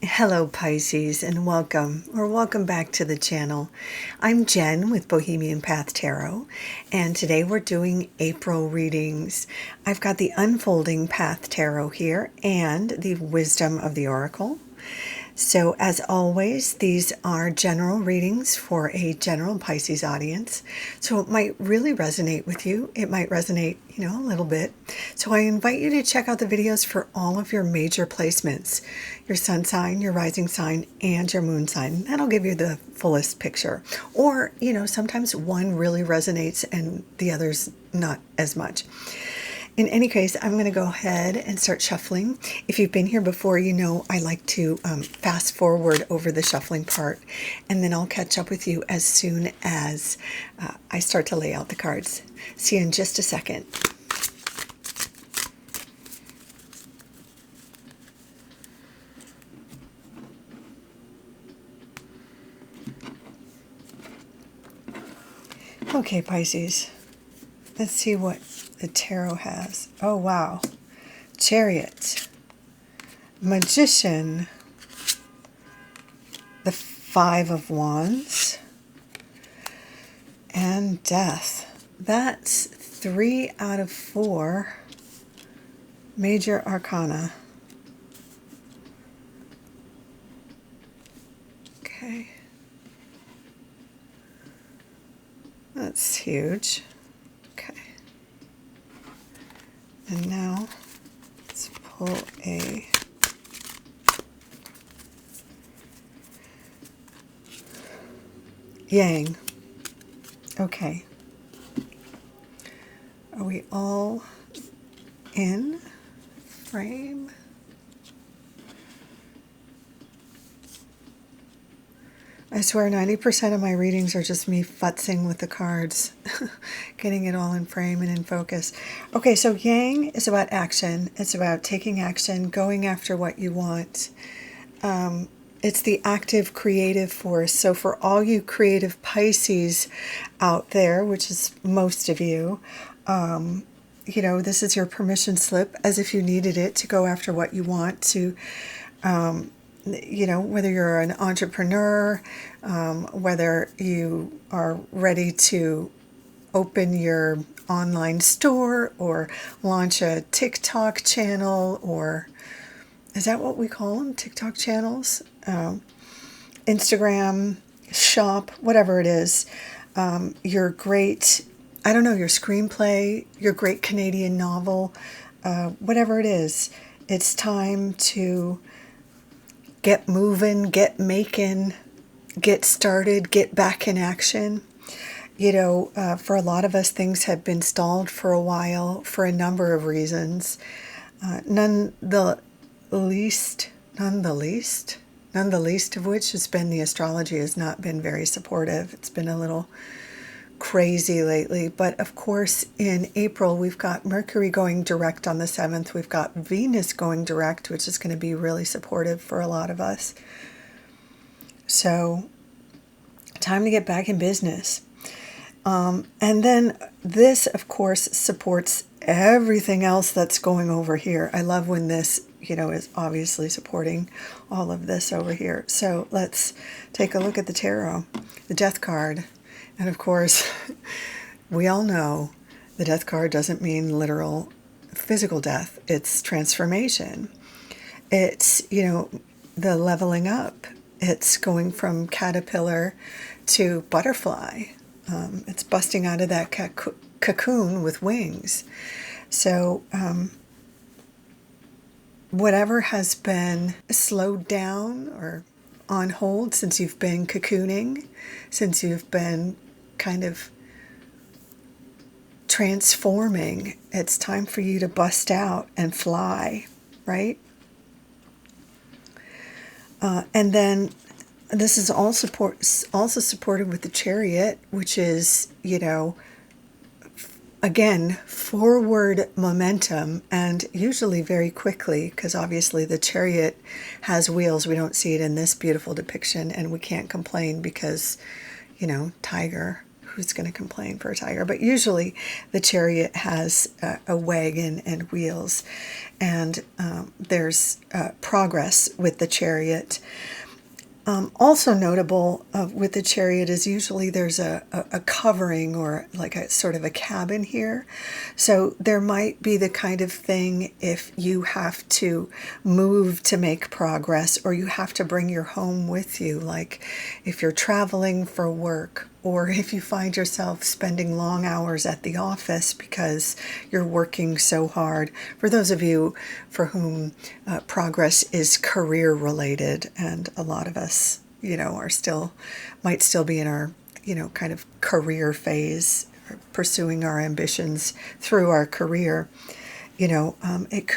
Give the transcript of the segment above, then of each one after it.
Hello Pisces, and welcome back to the channel. I'm Jen with Bohemian Path Tarot, and today we're doing April readings. I've got the Unfolding Path Tarot here and the Wisdom of the Oracle. So as always, these are general readings for a general Pisces audience. So it might really resonate with you. It might resonate, a little bit. So I invite you to check out the videos for all of your major placements, your sun sign, your rising sign, and your moon sign. That'll give you the fullest picture. Or, sometimes one really resonates and the others not as much. In any case, I'm going to go ahead and start shuffling. If you've been here before, you know I like to fast forward over the shuffling part, and then I'll catch up with you as soon as I start to lay out the cards. See you in just a second. Okay, Pisces. Let's see what the tarot has. Oh, wow. Chariot. Magician. The Five of Wands. And Death. That's 3 out of 4 major arcana. Okay. That's huge. Okay. And now let's pull a Yang. Okay. Are we all in frame? I swear 90% of my readings are just me futzing with the cards, getting it all in frame and in focus. Okay, so Yang is about action. It's about taking action, going after what you want. It's the active creative force. So for all you creative Pisces out there, which is most of you, this is your permission slip, as if you needed it to go after what you want to, whether you're an entrepreneur, whether you are ready to open your online store or launch a TikTok channel, or is that what we call them? TikTok channels? Instagram shop, whatever it is. Your great, your screenplay, your great Canadian novel, whatever it is. It's time to get moving, get making, get started, get back in action. For a lot of us, things have been stalled for a while for a number of reasons. None the least of which has been the astrology has not been very supportive. It's been a little crazy lately. But of course, in April, we've got Mercury going direct on the 7th. We've got Venus going direct, which is going to be really supportive for a lot of us. So, time to get back in business. And then this, of course, supports everything else that's going over here. I love when this, is obviously supporting all of this over here. So let's take a look at the tarot, the Death card. And of course, we all know the Death card doesn't mean literal physical death. It's transformation. It's, the leveling up. It's going from caterpillar to butterfly. It's busting out of that cocoon with wings. So whatever has been slowed down or on hold since you've been cocooning, since you've been kind of transforming, it's time for you to bust out and fly, right? And then this is also supported with the Chariot, which is, again, forward momentum, and usually very quickly, because obviously the Chariot has wheels. We don't see it in this beautiful depiction, and we can't complain because, tiger, who's going to complain for a tiger? But usually the chariot has a wagon and wheels, and there's progress with the chariot. Also notable with the chariot is usually there's a covering or like a sort of a cabin here. So there might be the kind of thing if you have to move to make progress, or you have to bring your home with you, like if you're traveling for work, or if you find yourself spending long hours at the office because you're working so hard. For those of you for whom progress is career related, and a lot of us, might still be in our, kind of career phase, pursuing our ambitions through our career. It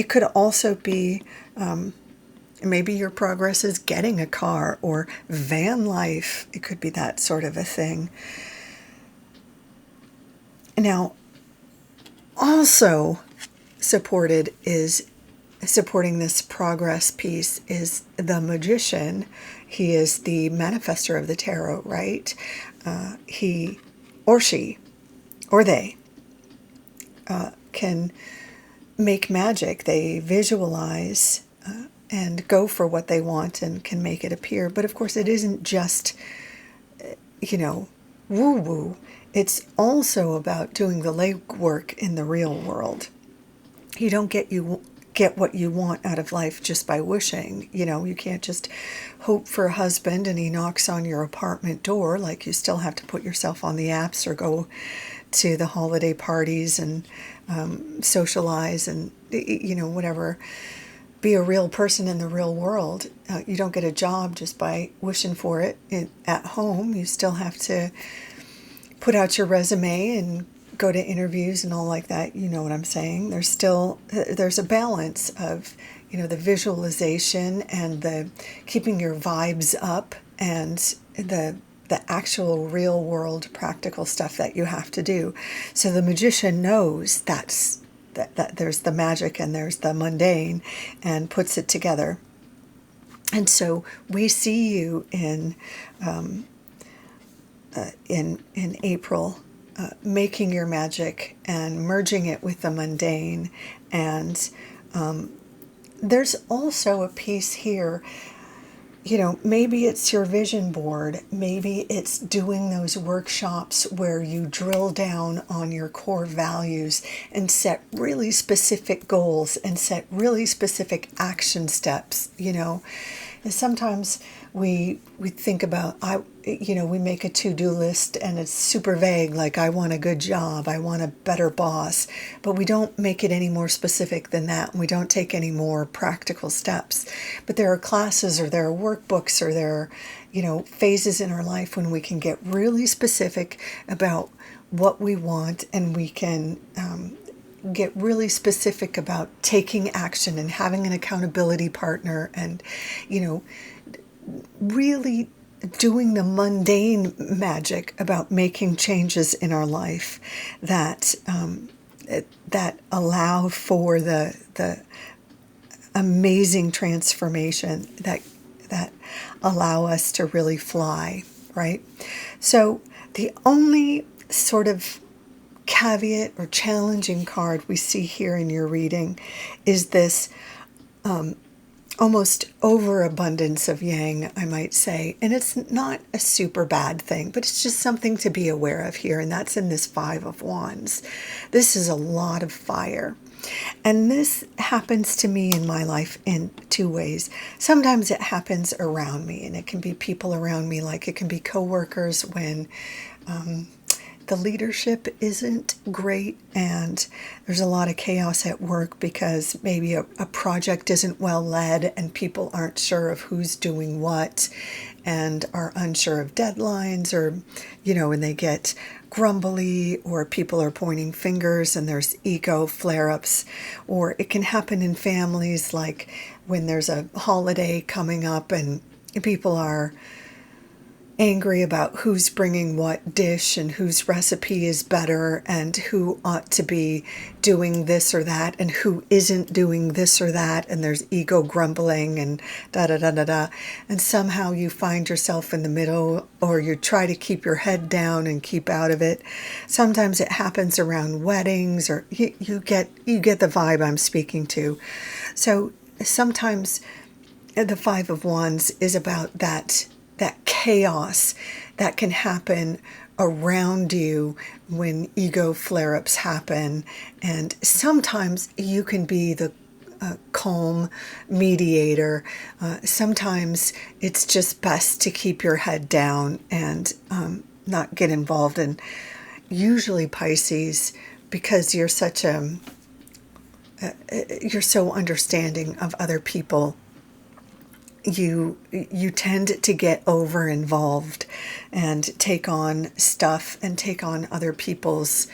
could also be, maybe your progress is getting a car or van life. It could be that sort of a thing. Now, also supporting this progress piece is the magician. He is the manifester of the tarot, right? He or she or they can make magic. They visualize and go for what they want and can make it appear. But of course, it isn't just, woo-woo. It's also about doing the legwork in the real world. You don't get what you want out of life just by wishing. You can't just hope for a husband and he knocks on your apartment door. Like, you still have to put yourself on the apps or go to the holiday parties and socialize and, whatever. Be a real person in the real world. You don't get a job just by wishing for it at home. You still have to put out your resume and go to interviews and all like that. You know what I'm saying? There's a balance of, the visualization and the keeping your vibes up, and the actual real world practical stuff that you have to do. So the magician knows that there's the magic and there's the mundane, and puts it together. And so we see you in April, making your magic and merging it with the mundane. And there's also a piece here. Maybe it's your vision board. Maybe it's doing those workshops where you drill down on your core values and set really specific goals and set really specific action steps. And sometimes we think about, we make a to-do list and it's super vague, like I want a good job, I want a better boss, but we don't make it any more specific than that, and we don't take any more practical steps. But there are classes, or there are workbooks, or there are, phases in our life when we can get really specific about what we want, and we can get really specific about taking action and having an accountability partner, and really doing the mundane magic about making changes in our life that allow for the amazing transformation that allow us to really fly, right? So the only sort of caveat or challenging card we see here in your reading is this almost overabundance of yang, I might say. And it's not a super bad thing, but it's just something to be aware of here. And that's in this Five of Wands. This is a lot of fire. And this happens to me in my life in two ways. Sometimes it happens around me, and it can be people around me, like it can be coworkers when the leadership isn't great and there's a lot of chaos at work because maybe a project isn't well led and people aren't sure of who's doing what and are unsure of deadlines, or, when they get grumbly, or people are pointing fingers and there's ego flare-ups. Or it can happen in families, like when there's a holiday coming up and people are angry about who's bringing what dish and whose recipe is better and who ought to be doing this or that and who isn't doing this or that, and there's ego grumbling and da da da da da, and somehow you find yourself in the middle, or you try to keep your head down and keep out of it. Sometimes it happens around weddings, or you get the vibe I'm speaking to. So sometimes the Five of Wands is about that chaos that can happen around you when ego flare-ups happen. And sometimes you can be the calm mediator. Sometimes it's just best to keep your head down and not get involved. And usually Pisces, because you're such you're so understanding of other people, you tend to get over involved and take on stuff and take on other people's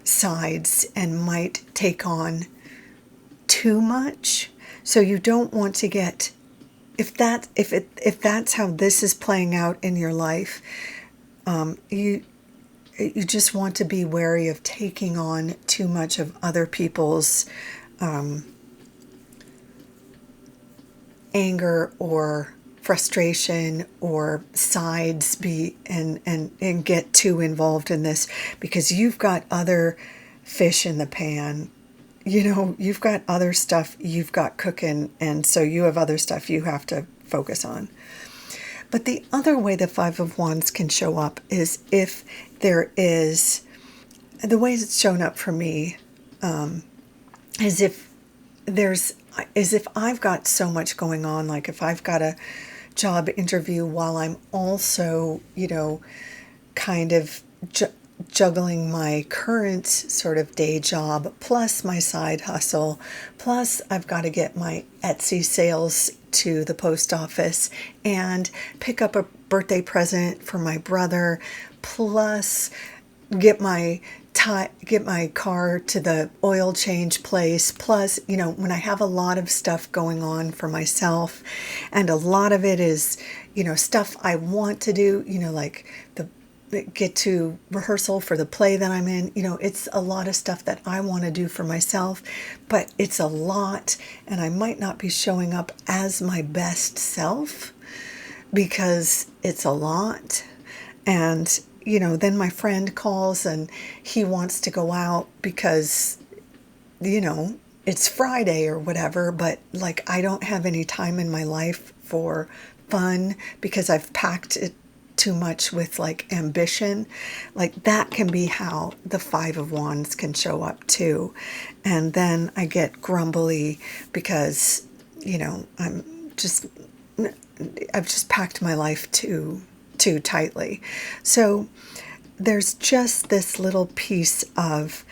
sides, and might take on too much. So you don't want to get, if that's how this is playing out in your life, you just want to be wary of taking on too much of other people's anger or frustration or sides, and get too involved in this, because you've got other fish in the pan. You've got other stuff you've got cooking, and so you have other stuff you have to focus on. But the other way the Five of Wands can show up is if there is, the ways it's shown up for me, is if I've got so much going on, like if I've got a job interview while I'm also, kind of juggling my current sort of day job, plus my side hustle, plus I've got to get my Etsy sales to the post office and pick up a birthday present for my brother, plus get my car to the oil change place, plus, when I have a lot of stuff going on for myself, and a lot of it is, stuff I want to do, like get to rehearsal for the play that I'm in, it's a lot of stuff that I want to do for myself, but it's a lot, and I might not be showing up as my best self because it's a lot. And then my friend calls and he wants to go out because, it's Friday or whatever, but like I don't have any time in my life for fun because I've packed it too much with like ambition. Like that can be how the Five of Wands can show up too. And then I get grumbly because, I've just packed my life too tightly. So there's just this little piece of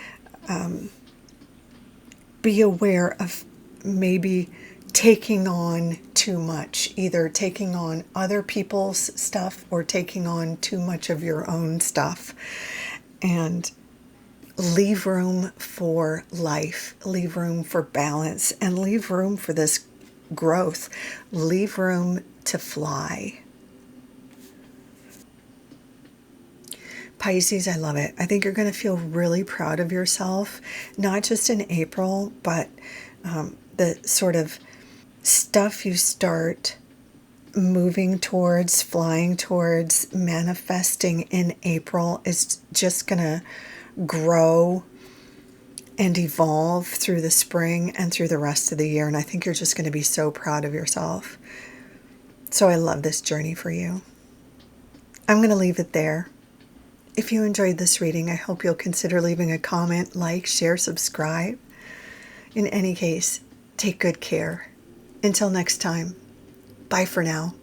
be aware of maybe taking on too much, either taking on other people's stuff or taking on too much of your own stuff, and leave room for life, leave room for balance, and leave room for this growth, leave room to fly. Pisces, I love it. I think you're going to feel really proud of yourself, not just in April, but the sort of stuff you start moving towards, flying towards, manifesting in April is just going to grow and evolve through the spring and through the rest of the year. And I think you're just going to be so proud of yourself. So I love this journey for you. I'm going to leave it there. If you enjoyed this reading, I hope you'll consider leaving a comment, like, share, subscribe. In any case, take good care. Until next time, bye for now.